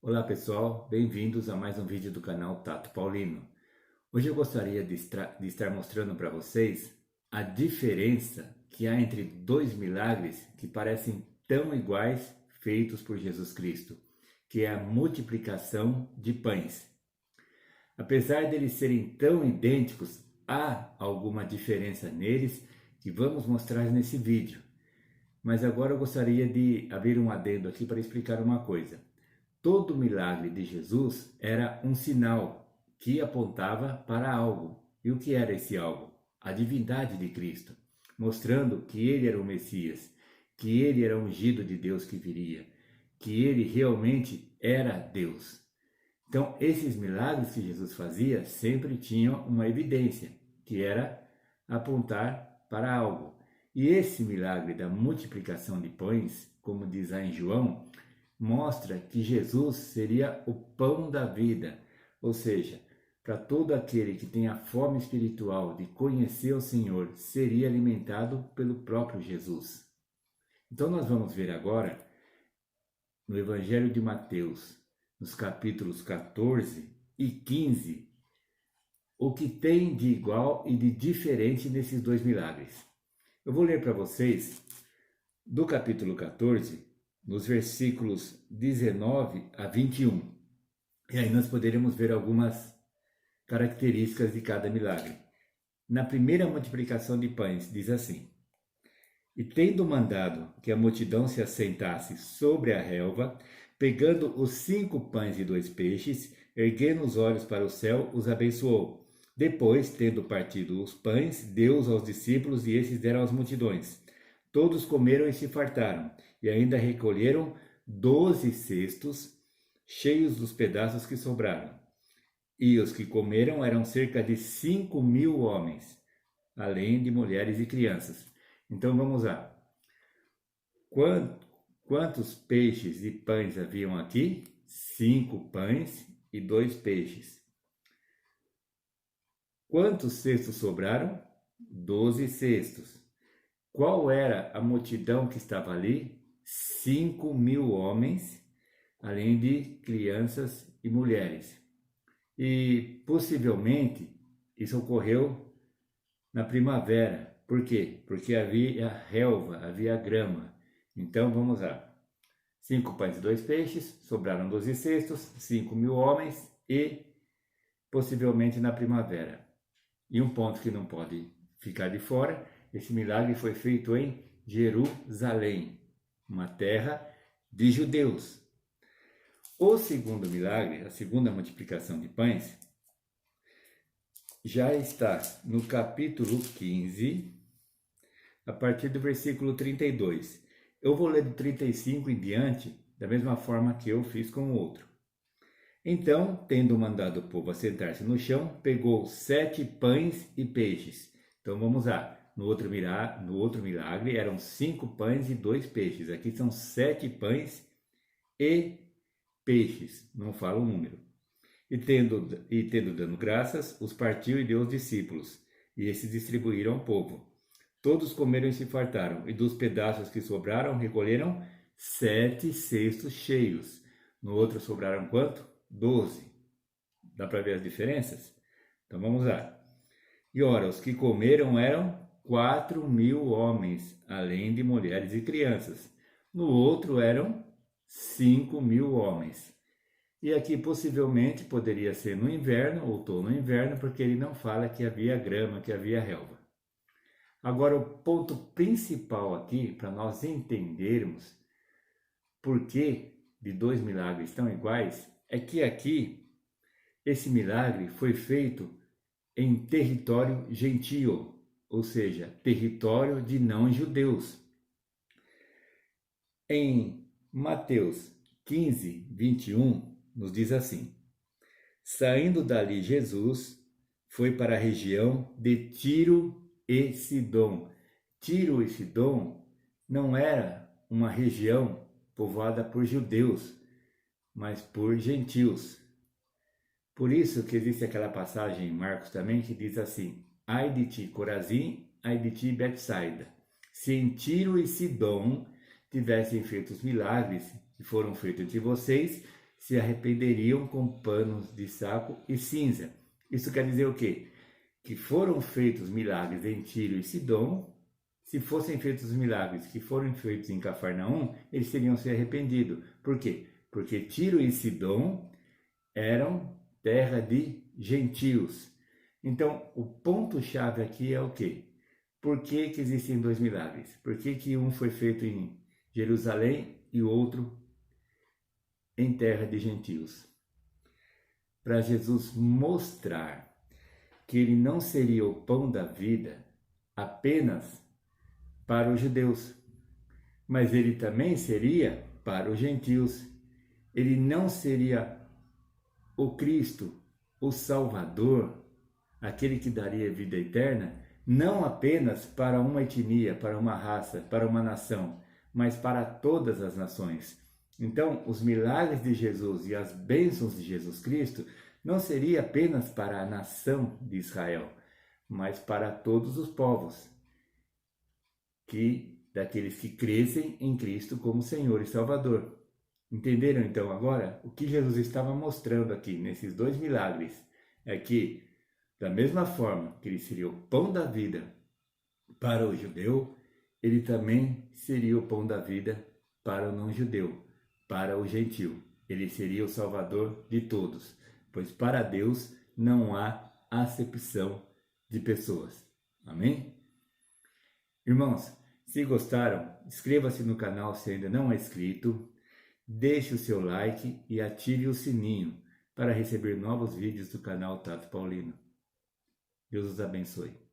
Olá pessoal, bem-vindos a mais um vídeo do canal Tato Paulino. Hoje eu gostaria de estar mostrando para vocês a diferença que há entre dois milagres que parecem tão iguais feitos por Jesus Cristo, que é a multiplicação de pães. Apesar deles serem tão idênticos, há alguma diferença neles que vamos mostrar nesse vídeo. Mas agora eu gostaria de abrir um adendo aqui para explicar uma coisa. Todo milagre de Jesus era um sinal que apontava para algo. E o que era esse algo? A divindade de Cristo, mostrando que ele era o Messias, que ele era o ungido de Deus que viria, que ele realmente era Deus. Então, esses milagres que Jesus fazia sempre tinham uma evidência, que era apontar para algo. E esse milagre da multiplicação de pães, como diz lá em João, mostra que Jesus seria o pão da vida, ou seja, para todo aquele que tem a fome espiritual de conhecer o Senhor, seria alimentado pelo próprio Jesus. Então nós vamos ver agora no Evangelho de Mateus, nos capítulos 14 e 15, o que tem de igual e de diferente nesses dois milagres. Eu vou ler para vocês do capítulo 14, nos versículos 19 a 21. E aí nós poderemos ver algumas características de cada milagre. Na primeira multiplicação de pães, diz assim: E tendo mandado que a multidão se assentasse sobre a relva, pegando os 5 pães e 2 peixes, erguendo os olhos para o céu, os abençoou. Depois, tendo partido os pães, deu-os aos discípulos e esses deram às multidões. Todos comeram e se fartaram, e ainda recolheram 12 cestos cheios dos pedaços que sobraram. E os que comeram eram cerca de 5.000 homens, além de mulheres e crianças. Então vamos lá. Quantos peixes e pães haviam aqui? 5 pães e 2 peixes. Quantos cestos sobraram? 12 cestos. Qual era a multidão que estava ali? 5.000 homens, além de crianças e mulheres. E possivelmente isso ocorreu na primavera. Por quê? Porque havia relva, havia grama. Então vamos lá. 5 pães e 2 peixes, sobraram 12 cestos, 5.000 homens e possivelmente na primavera. E um ponto que não pode ficar de fora: esse milagre foi feito em Jerusalém, uma terra de judeus. O segundo milagre, a segunda multiplicação de pães, já está no capítulo 15, a partir do versículo 32. Eu vou ler do 35 em diante, da mesma forma que eu fiz com o outro. Então, tendo mandado o povo assentar-se no chão, pegou 7 pães e peixes. Então vamos lá. No outro milagre eram 5 pães e 2 peixes. Aqui são 7 pães e peixes. Não fala o número. E tendo dado graças, os partiu e deu aos discípulos. E esses distribuíram ao povo. Todos comeram e se fartaram. E dos pedaços que sobraram, recolheram 7 cestos cheios. No outro sobraram quanto? 12. Dá para ver as diferenças? Então vamos lá. E ora, os que comeram eram 4.000 homens, além de mulheres e crianças. No outro eram 5.000 homens. E aqui possivelmente poderia ser no inverno, outono ou inverno, porque ele não fala que havia grama, que havia relva. Agora o ponto principal aqui, para nós entendermos por que de dois milagres tão iguais, é que aqui esse milagre foi feito em território gentio, ou seja, território de não-judeus. Em Mateus 15, 21, nos diz assim: Saindo dali Jesus foi para a região de Tiro e Sidom. Tiro e Sidom não era uma região povoada por judeus, mas por gentios. Por isso que existe aquela passagem em Marcos também que diz assim: Ai de ti, Corazim, ai de ti, Betsaida. Se em Tiro e Sidom tivessem feito os milagres que foram feitos entre vocês, se arrependeriam com panos de saco e cinza. Isso quer dizer o quê? Que foram feitos milagres em Tiro e Sidom. Se fossem feitos os milagres que foram feitos em Cafarnaum, eles teriam se arrependido. Por quê? Porque Tiro e Sidom eram terra de gentios. Então, o ponto-chave aqui é o quê? Por que existem dois milagres? Por que um foi feito em Jerusalém e o outro em terra de gentios? Para Jesus mostrar que ele não seria o pão da vida apenas para os judeus, mas ele também seria para os gentios. Ele não seria o Cristo, o Salvador, aquele que daria vida eterna, não apenas para uma etnia, para uma raça, para uma nação, mas para todas as nações. Então, os milagres de Jesus e as bênçãos de Jesus Cristo não seria apenas para a nação de Israel, mas para todos os povos, daqueles que crescem em Cristo como Senhor e Salvador. Entenderam então agora? O que Jesus estava mostrando aqui nesses dois milagres é que, da mesma forma que ele seria o pão da vida para o judeu, ele também seria o pão da vida para o não-judeu, para o gentil. Ele seria o Salvador de todos, pois para Deus não há acepção de pessoas. Amém? Irmãos, se gostaram, inscreva-se no canal se ainda não é inscrito, deixe o seu like e ative o sininho para receber novos vídeos do canal Tato Paulino. Deus os abençoe.